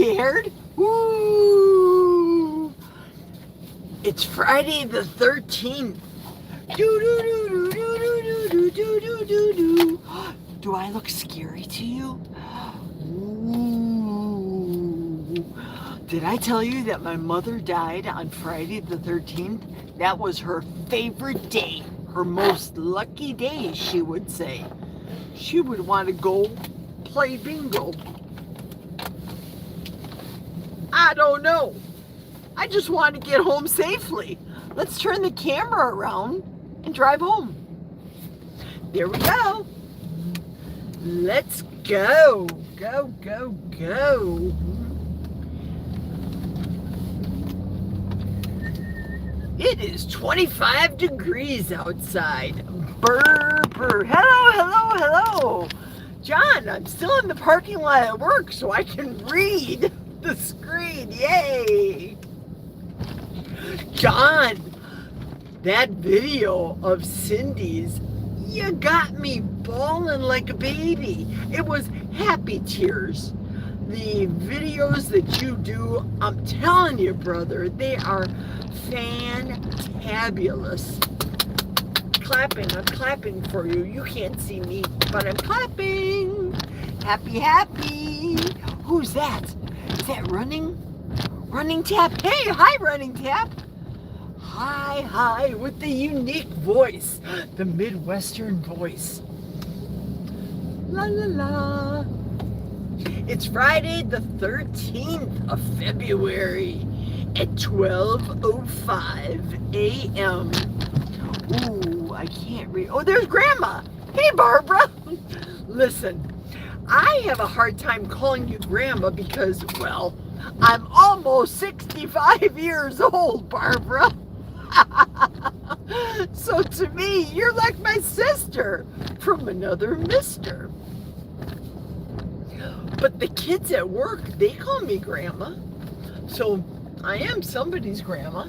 scared? Woo! It's Friday the 13th. Do I look scary to you? Ooh. Did I tell you that my mother died on Friday the 13th? That was her favorite day, her most lucky day, she would say. She would want to go play bingo. I don't know. I just want to get home safely. Let's turn the camera around and drive home. There we go. Let's go. Go, go, go. It is 25 degrees outside. Brr, brr. Hello, hello, hello. John, I'm still in the parking lot at work so I can read the screen. Yay. John, that video of Cindy's, you got me bawling like a baby. It was happy tears. The videos that you do, I'm telling you, brother, they are fantabulous. Clapping, I'm clapping for you. You can't see me, but I'm clapping. Happy, happy. Who's that? Is that Running Tap? Hey, hi, Running Tap. Hi, hi, with the unique voice, the Midwestern voice. La, la, la. It's Friday the 13th of February at 12:05 a.m. Ooh, I can't read. Oh, there's Grandma. Hey, Barbara. Listen, I have a hard time calling you Grandma because, well, I'm almost 65 years old, Barbara. So to me, you're like my sister from another mister. But the kids at work, they call me Grandma. So I am somebody's grandma.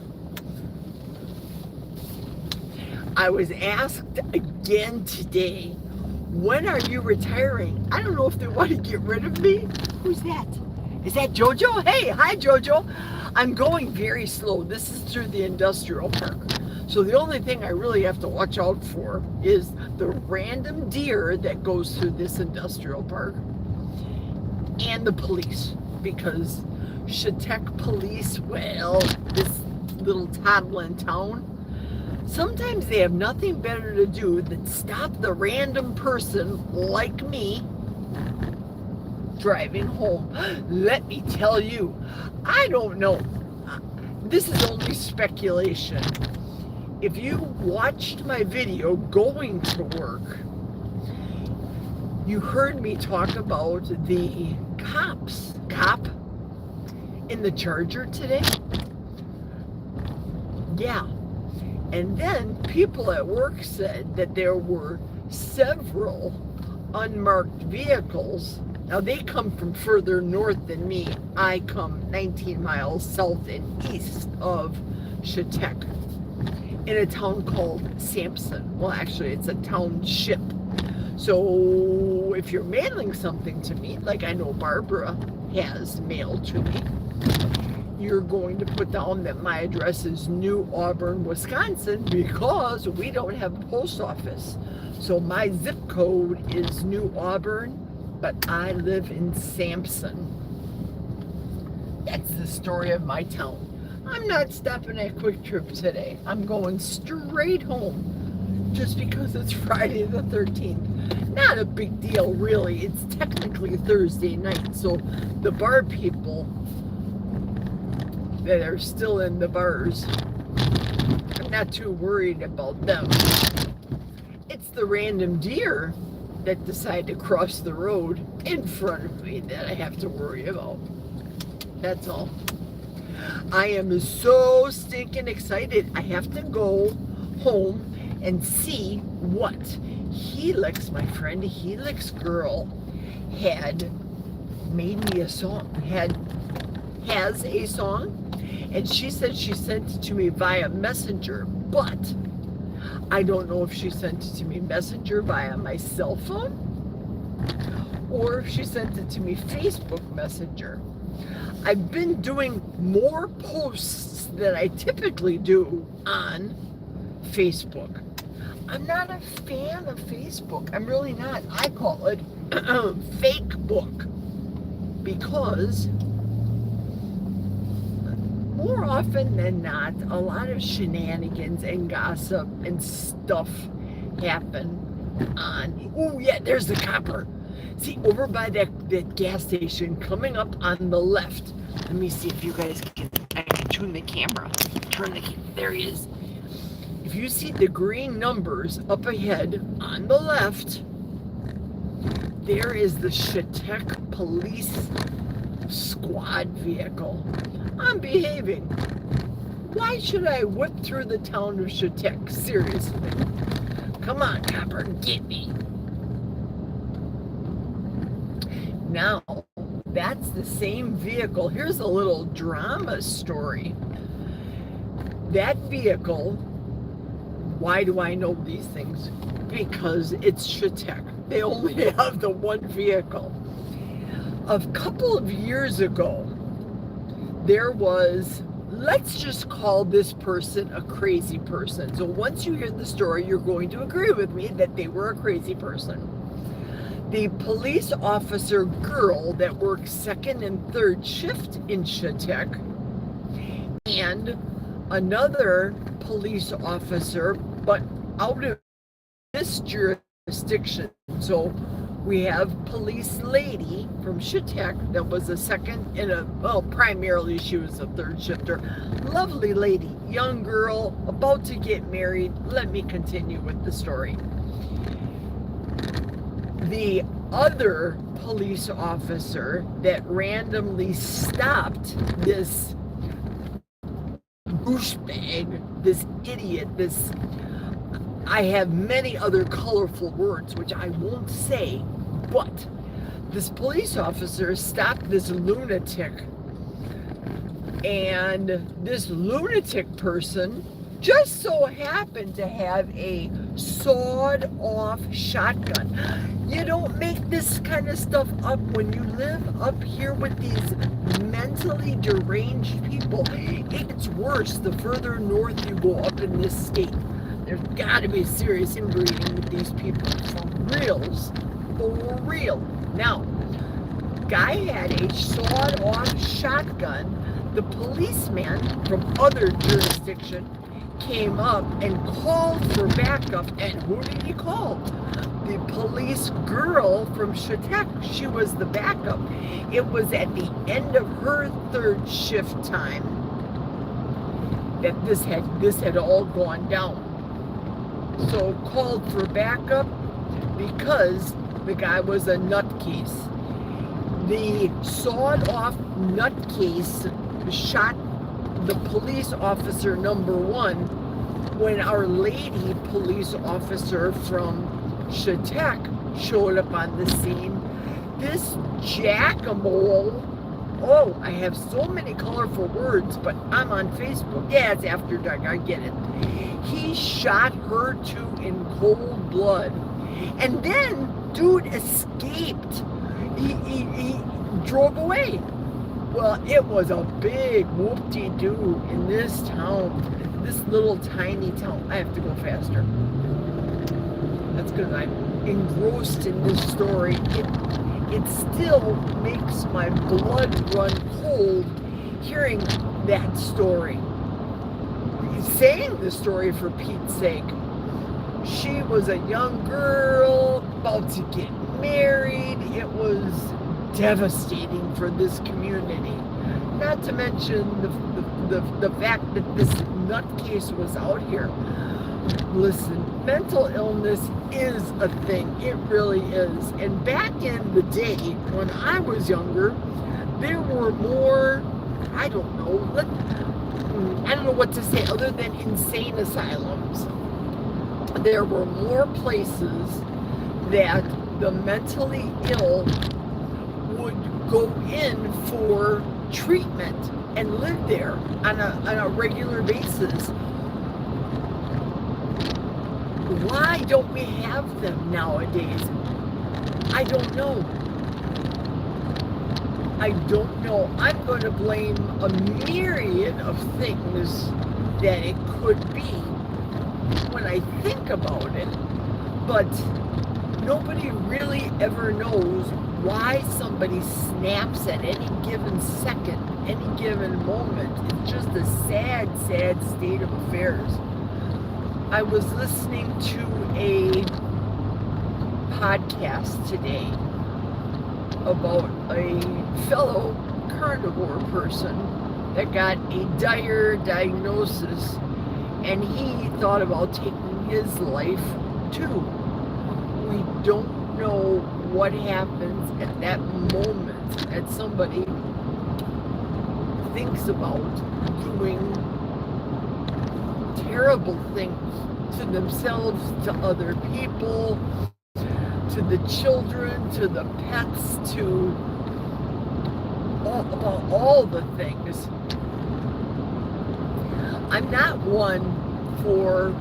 I was asked again today, when are you retiring? I don't know if they want to get rid of me. Who's that? Is that Jojo? Hey, hi Jojo. I'm going very slow. This is through the industrial park. So the only thing I really have to watch out for is the random deer that goes through this industrial park and the police, because Chautauqua police, well, this little toddling town, sometimes they have nothing better to do than stop the random person like me driving home. Let me tell you, I don't know. This is only speculation. If you watched my video going to work, you heard me talk about the cop in the Charger today. Yeah. And then people at work said that there were several unmarked vehicles. Now they come from further north than me. I come 19 miles south and east of Chautauqua in a town called Sampson. Well, actually it's a township. So if you're mailing something to me, like I know Barbara has mailed to me, you're going to put down that my address is New Auburn, Wisconsin, because we don't have a post office. So my zip code is New Auburn, but I live in Sampson. That's the story of my town. I'm not stopping at Quick Trip today. I'm going straight home just because it's Friday the 13th. Not a big deal, really. It's technically Thursday night, so the bar people that are still in the bars, I'm not too worried about them. It's the random deer that decide to cross the road in front of me that I have to worry about. That's all. I am so stinking excited. I have to go home and see what Helix, my friend Helix girl, had made me a song, has a song, and she said she sent it to me via Messenger, but I don't know if she sent it to me Messenger via my cell phone or if she sent it to me Facebook Messenger. I've been doing more posts than I typically do on Facebook. I'm not a fan of Facebook. I'm really not. I call it fake book because more often than not, a lot of shenanigans and gossip and stuff happen on. Oh yeah, there's the copper. See, over by that gas station coming up on the left. Let me see if you guys I can tune the camera. There he is. If you see the green numbers up ahead on the left, there is the Shatek police squad vehicle. I'm behaving. Why should I whip through the town of Shatek? Seriously. Come on, copper, get me. Now, that's the same vehicle. Here's a little drama story. That vehicle, why do I know these things? Because it's Shatek. They only have the one vehicle. A couple of years ago, there was, let's just call this person a crazy person. So once you hear the story, you're going to agree with me that they were a crazy person. The police officer girl that works second and third shift in Shatek, and another police officer, but out of this jurisdiction. So we have police lady from Shatek that was a second and primarily she was a third shifter. Lovely lady, young girl, about to get married. Let me continue with the story. The other police officer that randomly stopped this douchebag, this idiot, I have many other colorful words which I won't say, but this police officer stopped this lunatic, and this lunatic person just so happened to have a sawed-off shotgun. You don't make this kind of stuff up when you live up here with these mentally deranged people. It gets worse the further north you go up in this state. There's got to be serious inbreeding with these people. For reals. For real. Now, guy had a sawed-off shotgun. The policeman from other jurisdiction came up and called for backup. And who did he call? The police girl from Shatek. She was the backup. It was at the end of her third shift time that this had all gone down. So called for backup because the guy was a nutcase. The sawed-off nutcase shot the police officer number one when our lady police officer from Shatek showed up on the scene. This jack-a-mole, I have so many colorful words, but I'm on Facebook. Yeah, it's after dark, I get it. He shot her too in cold blood. And then dude escaped. He drove away. Well, it was a big whoop-de-doo in this town, this little tiny town. I have to go faster. That's because I'm engrossed in this story. It still makes my blood run cold hearing that story. Saying the story, for Pete's sake. She was a young girl about to get married. It was devastating for this community. Not to mention the fact that this nutcase was out here. Listen, mental illness is a thing. It really is. And back in the day, when I was younger, there were more, I don't know what to say other than insane asylums. There were more places that the mentally ill would go in for treatment and live there on a regular basis. Why don't we have them nowadays? I don't know. I don't know. I'm going to blame a myriad of things that it could be when I think about it, but nobody really ever knows why somebody snaps at any given second, any given moment. It's just a sad, sad state of affairs. I was listening to a podcast today about a fellow carnivore person that got a dire diagnosis, and he thought about taking his life too. We don't know what happens at that moment that somebody thinks about doing terrible things to themselves, to other people, to the children, to the pets, to all the things. I'm not one for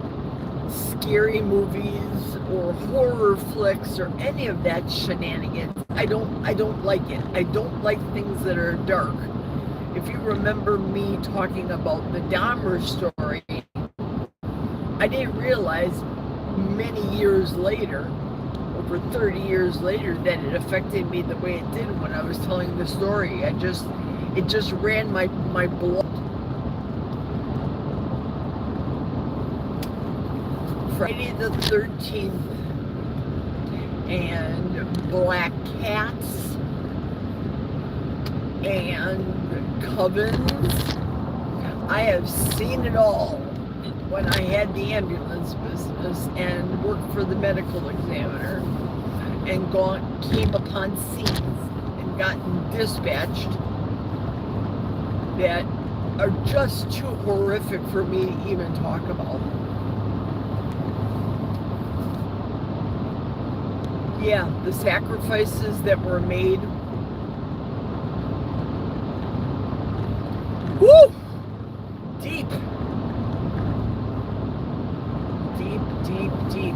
scary movies or horror flicks or any of that shenanigans. I don't like it. I don't like things that are dark. If you remember me talking about the Dahmer story, I didn't realize many years later, over 30 years later, that it affected me the way it did when I was telling the story. It just ran my blood. Friday the 13th and Black Cats and Covens. I have seen it all when I had the ambulance business and worked for the medical examiner and came upon scenes and gotten dispatched that are just too horrific for me to even talk about. Yeah, the sacrifices that were made. Woo! Deep. Deep.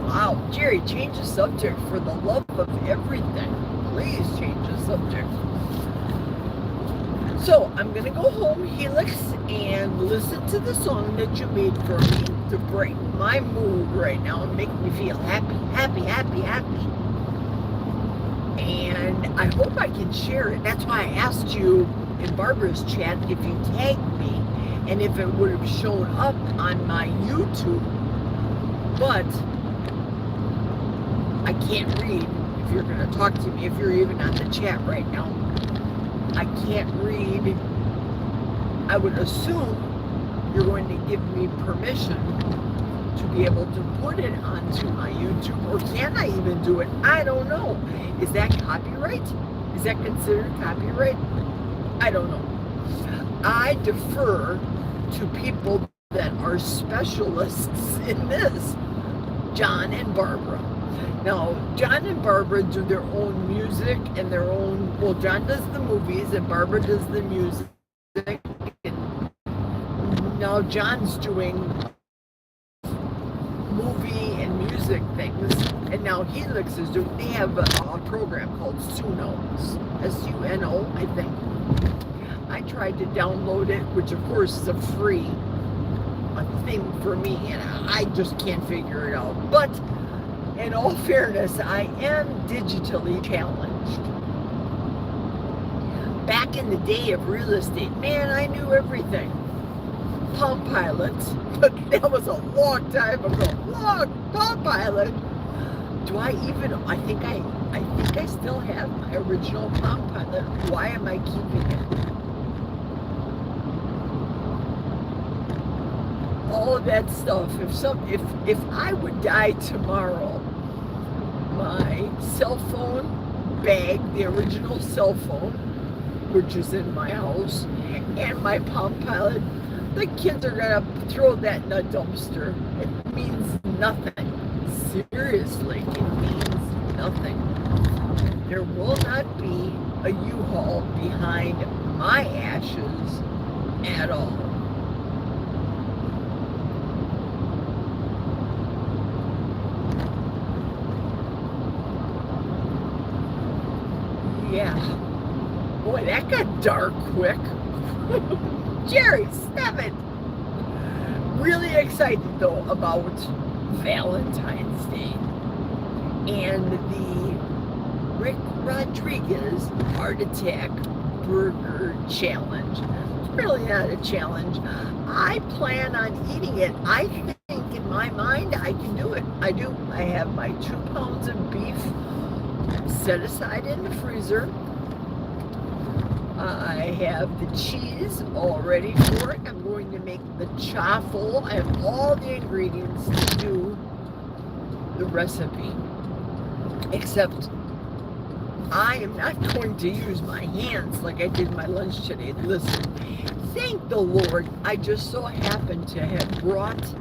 Wow, Jerry, change the subject for the love of everything. Please change the subject. So, I'm going to go home, Helix, and listen to the song that you made for me to brighten my mood right now and make me feel happy. And I hope I can share it. That's why I asked you in Barbara's chat if you tagged me and if it would have shown up on my YouTube. But I can't read if you're going to talk to me, if you're even on the chat right now. I can't read. I would assume you're going to give me permission to be able to put it onto my YouTube, or can I even do it? I don't know. Is that copyright? Is that considered copyright? I don't know. I defer to people that are specialists in this, John and Barbara. Now, John and Barbara do their own music and their own, well, John does the movies and Barbara does the music. And now John's doing movie and music things, and now Helix is doing, they have a program called Suno, S-U-N-O, I think. I tried to download it, which of course is a free thing for me, and I just can't figure it out. But in all fairness, I am digitally challenged. Back in the day of real estate, man, I knew everything. Palm Pilots, but that was a long time ago. Palm Pilot. Do I even? I think I still have my original Palm Pilot. Why am I keeping it? All of that stuff. If I would die tomorrow, my cell phone bag, the original cell phone, which is in my house, and my Palm Pilot, the kids are gonna throw that in a dumpster. It means nothing. Seriously, it means nothing. There will not be a U-Haul behind my ashes at all. Yeah. got dark quick. Jerry, stop it. Really excited though about Valentine's Day and the Rick Rodriguez Heart Attack Burger Challenge. It's really not a challenge. I plan on eating it. I think in my mind I can do it. I do. I have my 2 pounds of beef set aside in the freezer. I have the cheese all ready for it. I'm going to make the chaffle. I have all the ingredients to do the recipe. Except I am not going to use my hands like I did my lunch today. Listen, thank the Lord, I just so happened to have brought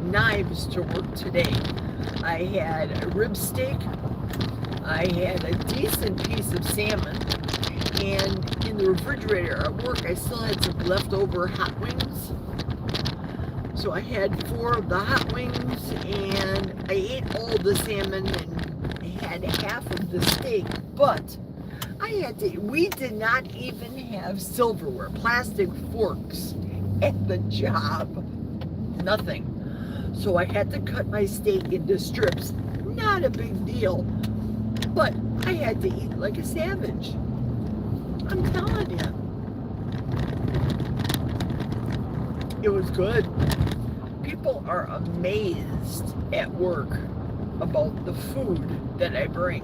knives to work today. I had a rib steak. I had a decent piece of salmon. And in the refrigerator at work, I still had some leftover hot wings. So I had 4 of the hot wings, and I ate all the salmon and had half of the steak. But we did not even have silverware, plastic forks at the job. Nothing. So I had to cut my steak into strips. Not a big deal. But I had to eat like a savage. I'm telling you. It was good. People are amazed at work about the food that I bring.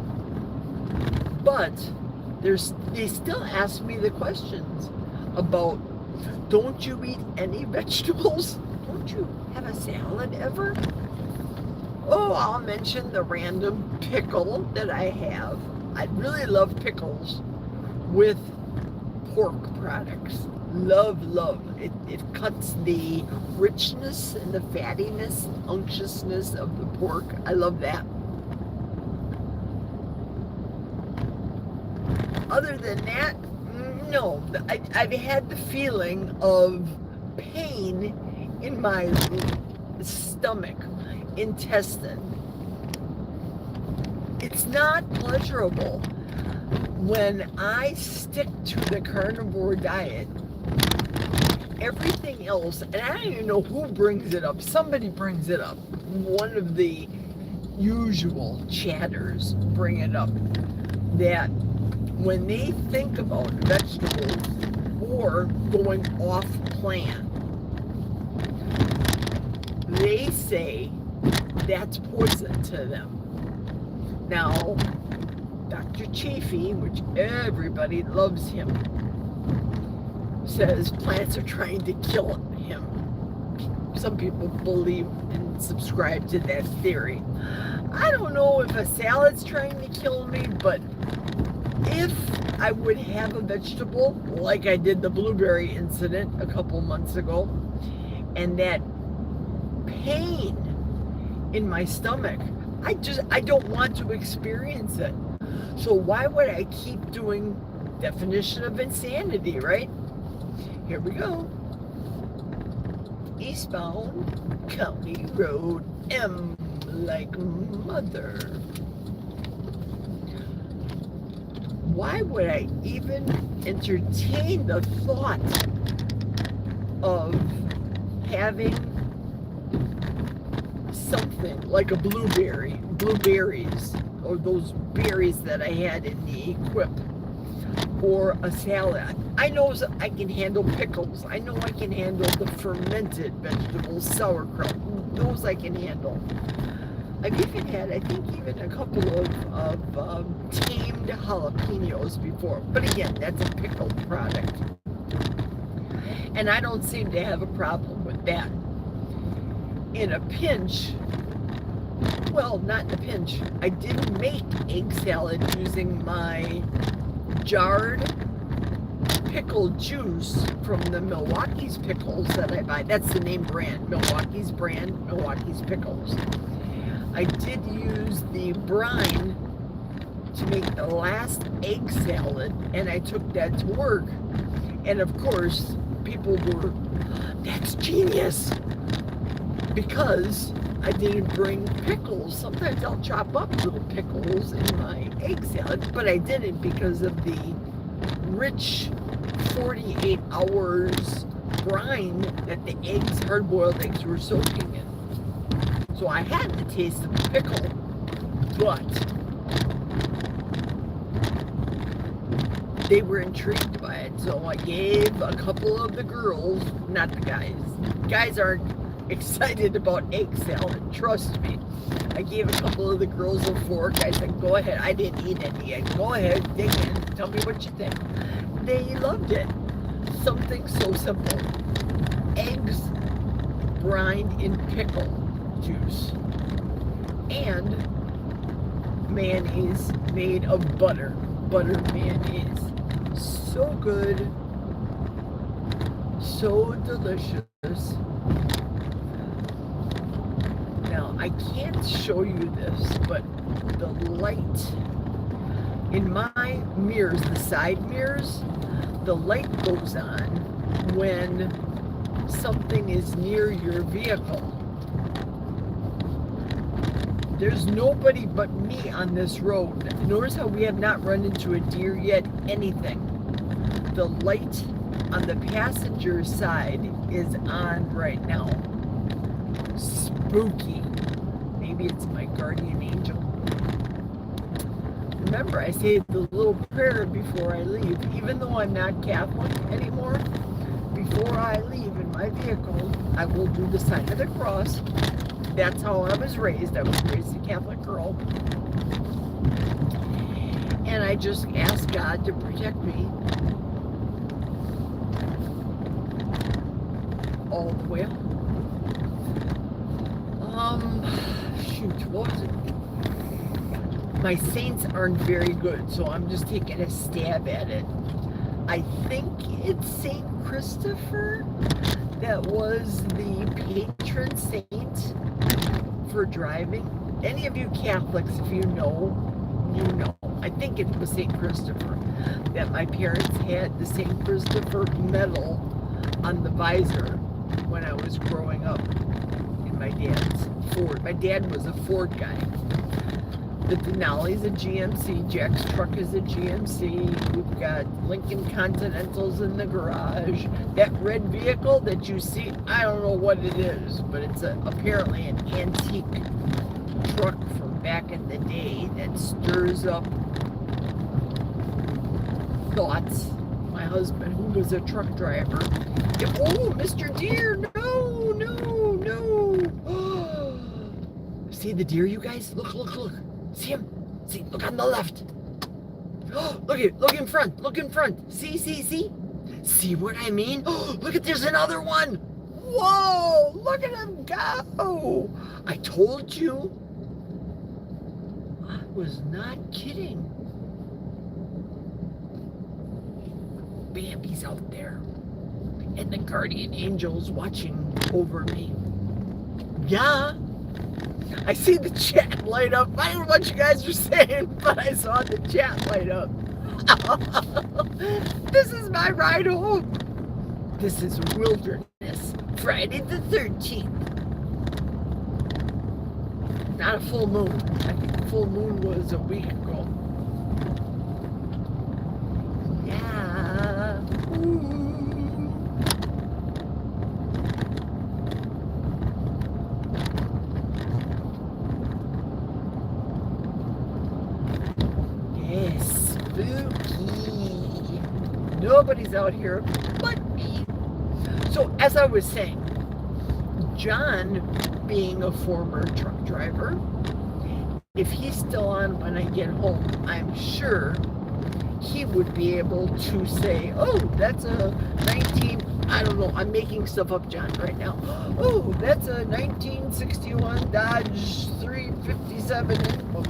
But they still ask me the questions about, don't you eat any vegetables? Don't you have a salad ever? Oh, I'll mention the random pickle that I have. I really love pickles with pork products. Love. It cuts the richness and the fattiness, unctuousness of the pork. I love that. Other than that, no. I've had the feeling of pain in my stomach, intestine. It's not pleasurable. When I stick to the carnivore diet, everything else, and I don't even know who brings it up. Somebody brings it up. One of the usual chatters bring it up, that when they think about vegetables or going off plan, they say that's poison to them. Now, Dr. Chafee, which everybody loves him, says plants are trying to kill him. Some people believe and subscribe to that theory. I don't know if a salad's trying to kill me, but if I would have a vegetable, like I did the blueberry incident a couple months ago, and that pain in my stomach, I don't want to experience it. So why would I keep doing definition of insanity, right? Here we go. Eastbound County Road M like mother. Why would I even entertain the thought of having something like a blueberries, or those berries that I had in the Equip, or a salad? I know I can handle pickles. I know I can handle the fermented vegetables, sauerkraut. Those I can handle. I've even had, I think, even a couple of tamed jalapenos before. But again, that's a pickled product. And I don't seem to have a problem with that. In a pinch, well, not in a pinch, I did make egg salad using my jarred pickle juice from the Milwaukee's pickles that I buy. That's the name brand, Milwaukee's pickles. I did use the brine to make the last egg salad, and I took that to work. And of course, people were, that's genius, because I didn't bring pickles. Sometimes I'll chop up little pickles in my egg salad, but I didn't because of the rich 48 hours brine that the eggs, hard-boiled eggs, were soaking in. So I had the taste of the pickle, but they were intrigued by it. So I gave a couple of the girls, not the guys. Guys aren't excited about egg salad, trust me. I gave a couple of the girls a fork. I said, go ahead. I didn't eat any egg. Go ahead, dig in. Tell me what you think. They loved it. Something so simple. Eggs brined in pickle juice. And mayonnaise made of butter. Buttered mayonnaise. So good. So delicious. Now, I can't show you this, but the light in my mirrors, the side mirrors, the light goes on when something is near your vehicle. There's nobody but me on this road. Notice how we have not run into a deer yet, anything. The light on the passenger side is on right now. Spooky. Maybe it's my guardian angel. Remember, I say the little prayer before I leave. Even though I'm not Catholic anymore, before I leave in my vehicle, I will do the sign of the cross. That's how I was raised. I was raised a Catholic girl. And I just ask God to protect me all the way home. Shoot, what was it? My saints aren't very good, so I'm just taking a stab at it. I think it's Saint Christopher that was the patron saint for driving. Any of you Catholics, if you know, you know. I think it was Saint Christopher that my parents had the Saint Christopher medal on the visor when I was growing up in my dad's Ford. My dad was a Ford guy. The Denali's a GMC. Jack's truck is a GMC. We've got Lincoln Continentals in the garage. That red vehicle that you see, I don't know what it is, but it's apparently an antique truck from back in the day that stirs up thoughts. My husband, who was a truck driver. Oh, Mr. Deer, no, no, no. See the deer, you guys? Look, look, look. See him? See, look on the left. Look at, look in front, look in front. See, see, see? See what I mean? Look at, there's another one. Whoa, look at him go. I told you. I was not kidding. Bambi's out there. And the guardian angel's watching over me. Yeah. I see the chat light up. I don't know what you guys are saying, but I saw the chat light up. This is my ride home. This is Wilderness. Friday the 13th. Not a full moon. I think the full moon was a week ago. Yeah. Ooh. Spooky. Nobody's out here but me. So as I was saying, John, being a former truck driver, if he's still on when I get home, I'm sure he would be able to say, oh, that's a 19, I don't know, I'm making stuff up, John, right now. Oh, that's a 1961 Dodge 357,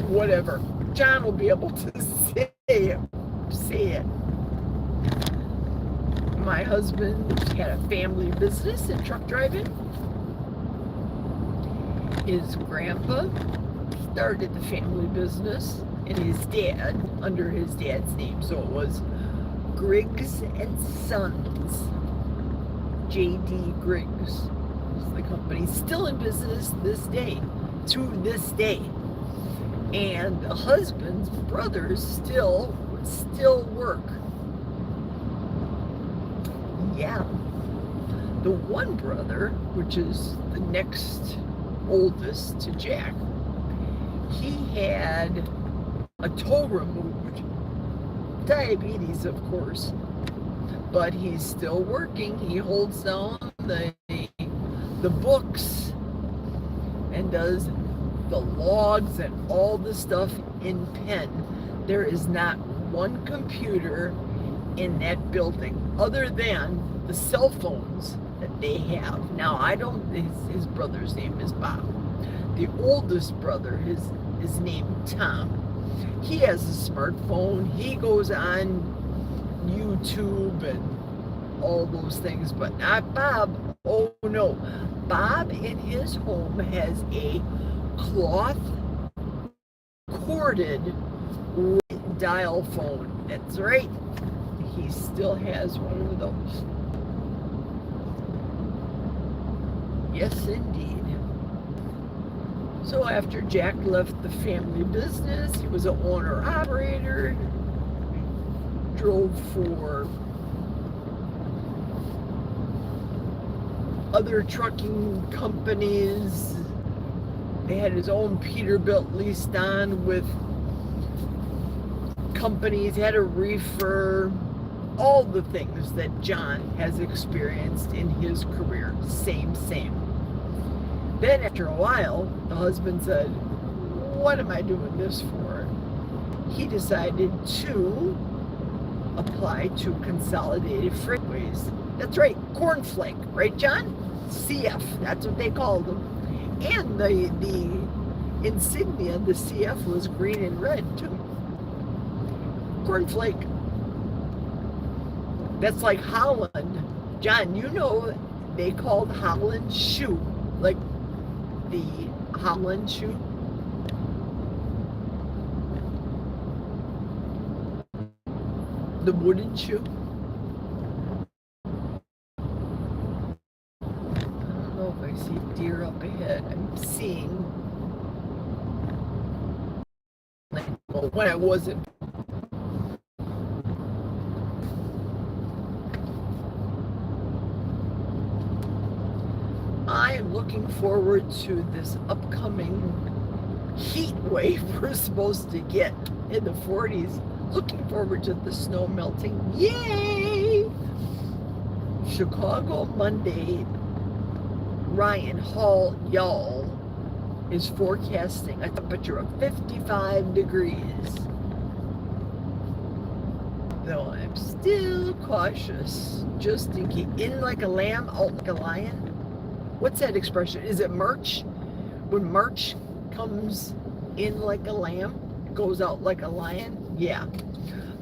whatever. John will be able to say it. My husband had a family business in truck driving. His grandpa started the family business, and his dad, under his dad's name. So it was Griggs and Sons. J.D. Griggs is the company. Still in business this day, to this day. And the husband's brothers still work Yeah. The one brother, which is the next oldest to Jack, he had a toe removed. Diabetes, of course. But he's still working. He holds down the books and does the logs and all the stuff in pen. There is not one computer in that building other than the cell phones that they have. Now, his brother's name is Bob. The oldest brother, his name Tom. He has a smartphone. He goes on YouTube and all those things, but not Bob. Oh no. Bob in his home has a cloth corded dial phone. That's right. He still has one of those. Yes, indeed. So after Jack left the family business, he was an owner-operator, drove for other trucking companies. They had his own Peterbilt leased on with companies, had a reefer, all the things that John has experienced in his career. Same. Then after a while, the husband said, what am I doing this for? He decided to apply to Consolidated Freightways. That's right, cornflake, right, John? CF, that's what they called them. And the insignia, the CF, was green and red too. Cornflake. That's like Holland. John, you know they called Holland shoe, like the Holland shoe. The wooden shoe. I don't know if I see deer up ahead. I'm seeing, well, when I wasn't. I am looking forward to this upcoming heat wave we're supposed to get in the 40s. Looking forward to the snow melting. Yay! Chicago Monday, Ryan Hall, y'all, is forecasting a temperature of 55 degrees. Though I'm still cautious, just in case. In like a lamb, out like a lion. What's that expression? Is it March? When March comes in like a lamb, goes out like a lion? Yeah.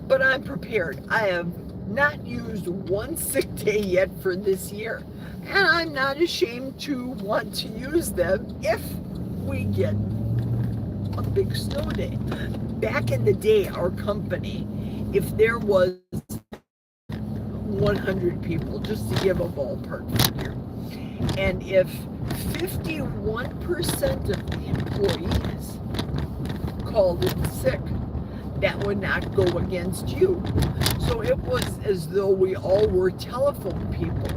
But I'm prepared. I have not used one sick day yet for this year. And I'm not ashamed to want to use them if we get a big snow day. Back in the day, our company, if there was 100 people, just to give a ballpark figure, and if 51% of the employees called in sick, that would not go against you. So it was as though we all were telephone people.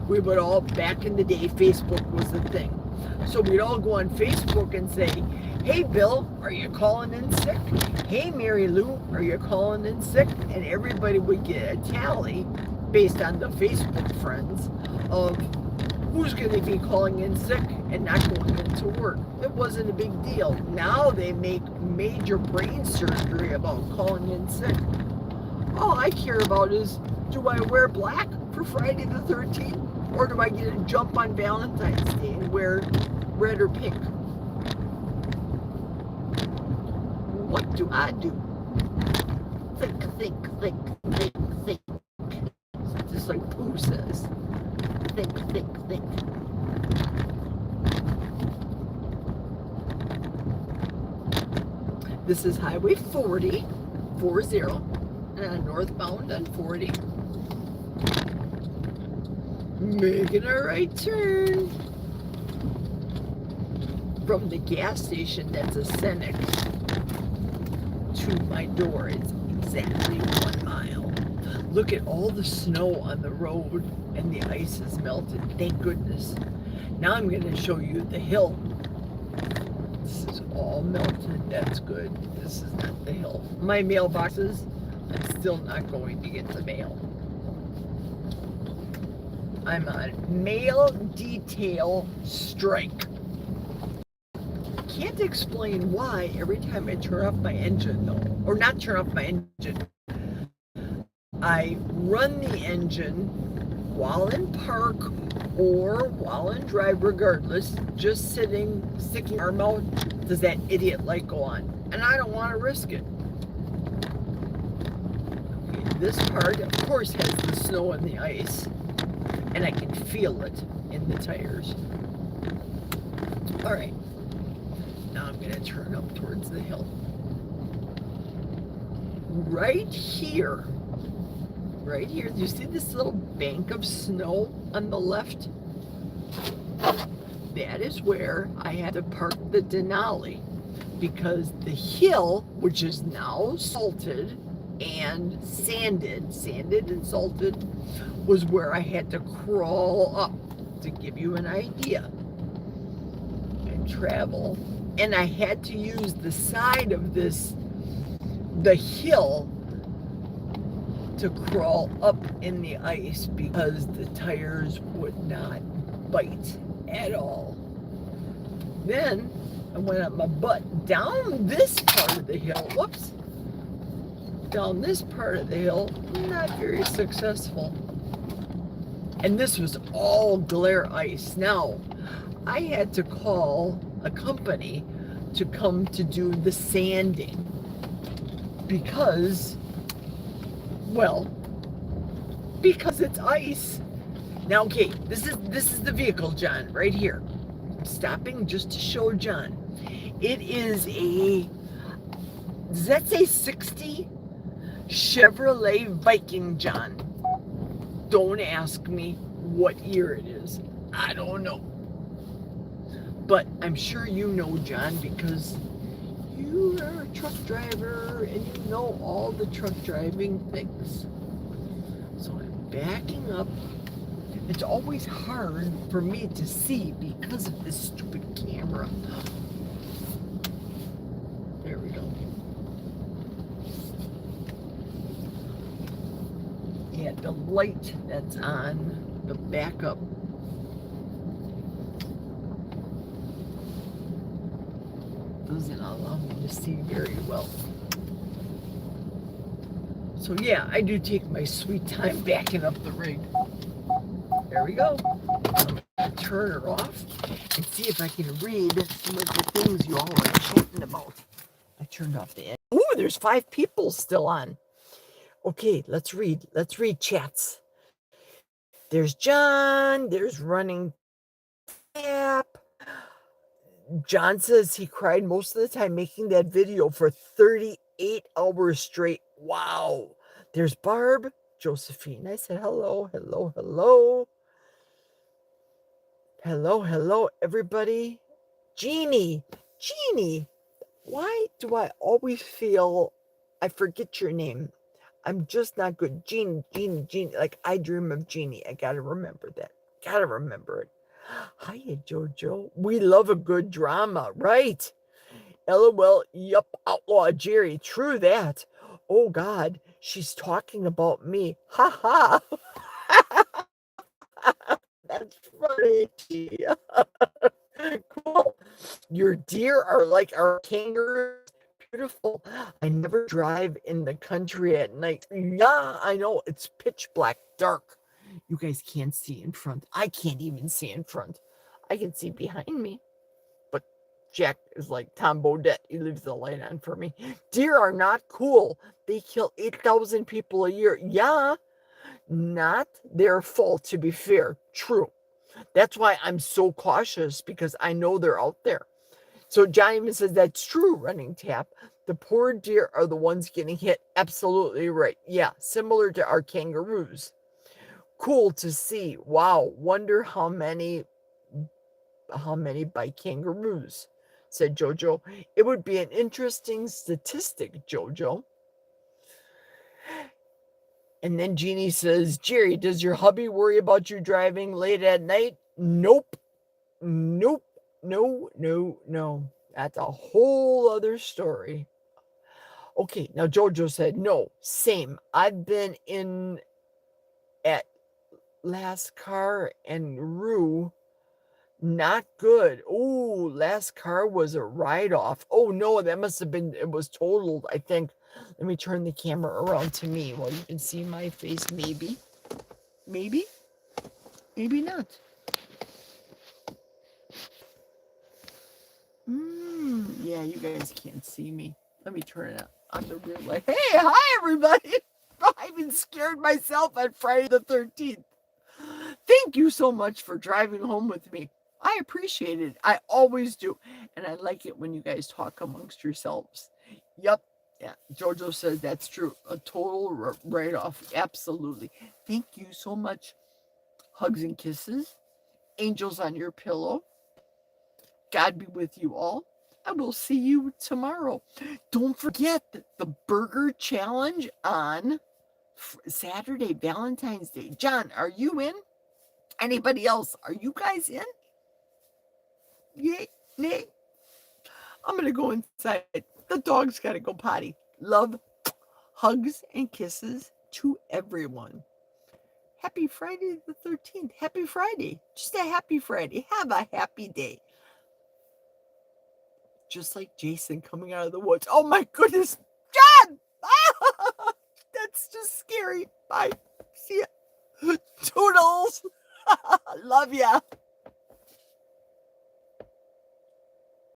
We would all, back in the day, Facebook was the thing. So we'd all go on Facebook and say, hey Bill, are you calling in sick? Hey Mary Lou, are you calling in sick? And everybody would get a tally based on the Facebook friends of who's going to be calling in sick and not going into work. It wasn't a big deal. Now they make major brain surgery about calling in sick. All I care about is, do I wear black for Friday the 13th? Or do I get a jump on Valentine's Day and wear red or pink? What do I do? Think. Just like Pooh says. Think. This is Highway 40, northbound on 40. Making a right turn from the gas station that's a Cenex to my door. It's exactly 1 mile. Look at all the snow on the road and the ice is melted. Thank goodness. Now I'm going to show you the hill. This is all melted. That's good. This is not the hill. My mailboxes, I'm still not going to get the mail. I'm on mail detail strike. Can't explain why every time I turn off my engine though, or not turn off my engine, I run the engine while in park or while in drive, regardless, just sticking arm out, does that idiot light go on? And I don't want to risk it. Okay, this part, of course, has the snow and the ice, and I can feel it in the tires. All right, now I'm going to turn up towards the hill. Right here, do you see this little bank of snow on the left? That is where I had to park the Denali, because the hill, which is now salted and sanded and salted, was where I had to crawl up, to give you an idea, and travel. And I had to use the side of the hill, to crawl up in the ice because the tires would not bite at all. Then I went up my butt down this part of the hill. Whoops. Down this part of the hill, not very successful. And this was all glare ice. Now, I had to call a company to come to do the sanding because it's ice. Now, okay, this is the vehicle, John, right here. I'm stopping just to show John. It is does that say 60? Chevrolet Viking, John. Don't ask me what year it is. I don't know. But I'm sure you know, John, because you are a truck driver and you know all the truck driving things. So I'm backing up. It's always hard for me to see because of this stupid camera. There we go. Yeah, the light that's on the backup doesn't allow me to see very well. So yeah, I do take my sweet time backing up the rig. There we go. I'm gonna turn her off and see if I can read some of the things you all are chatting about. I turned off the end. Ooh, there's 5 people still on. Okay, let's read. Let's read chats. There's John. There's Running Tap. John says he cried most of the time making that video for 38 hours straight. Wow. There's Barb. Josephine. I said hello, hello, hello. Hello, hello, everybody. Jeannie. Why do I always feel I forget your name? I'm just not good. Jeannie. Like I dream of Jeannie. I gotta remember that. Gotta remember it. Hiya, Jojo. We love a good drama, right? LOL, yup, Outlaw Jerry. True that. Oh God, she's talking about me. Ha ha. That's funny. Cool. Your deer are like our kangaroos. Beautiful. I never drive in the country at night. Yeah, I know. It's pitch black, dark. You guys can't see in front. I can't even see in front. I can see behind me. But Jack is like Tom Bodette. He leaves the light on for me. Deer are not cool. They kill 8,000 people a year. Yeah, not their fault, to be fair. True. That's why I'm so cautious, because I know they're out there. So John even says that's true, Running Tap. The poor deer are the ones getting hit. Absolutely right. Yeah, similar to our kangaroos. Cool to see. Wow, wonder how many by kangaroos, said Jojo. It would be an interesting statistic, Jojo. And then Jeannie says, Jerry, does your hubby worry about you driving late at night? Nope. Nope. No, no, no. That's a whole other story. Okay, now Jojo said, no, same. I've been in at Lascar and Rue. Not good. Oh, last car was a write-off. Oh no, that must have been, it was totaled, I think. Let me turn the camera around to me while you can see my face. Maybe. Maybe. Maybe not. Yeah, you guys can't see me. Let me turn it on the real light. Hey, hi everybody. I even scared myself on Friday the 13th. Thank you so much for driving home with me. I appreciate it. I always do. And I like it when you guys talk amongst yourselves. Yep. Yeah. Jojo says that's true. A total write-off. Absolutely. Thank you so much. Hugs and kisses. Angels on your pillow. God be with you all. I will see you tomorrow. Don't forget the burger challenge on Saturday, Valentine's Day. John, are you in? Anybody else? Are you guys in? Yay, nay. I'm going to go inside. The dog's got to go potty. Love, hugs, and kisses to everyone. Happy Friday the 13th. Happy Friday. Just a happy Friday. Have a happy day. Just like Jason coming out of the woods. Oh my goodness. John! That's just scary. Bye. See ya. Toodles. Love ya.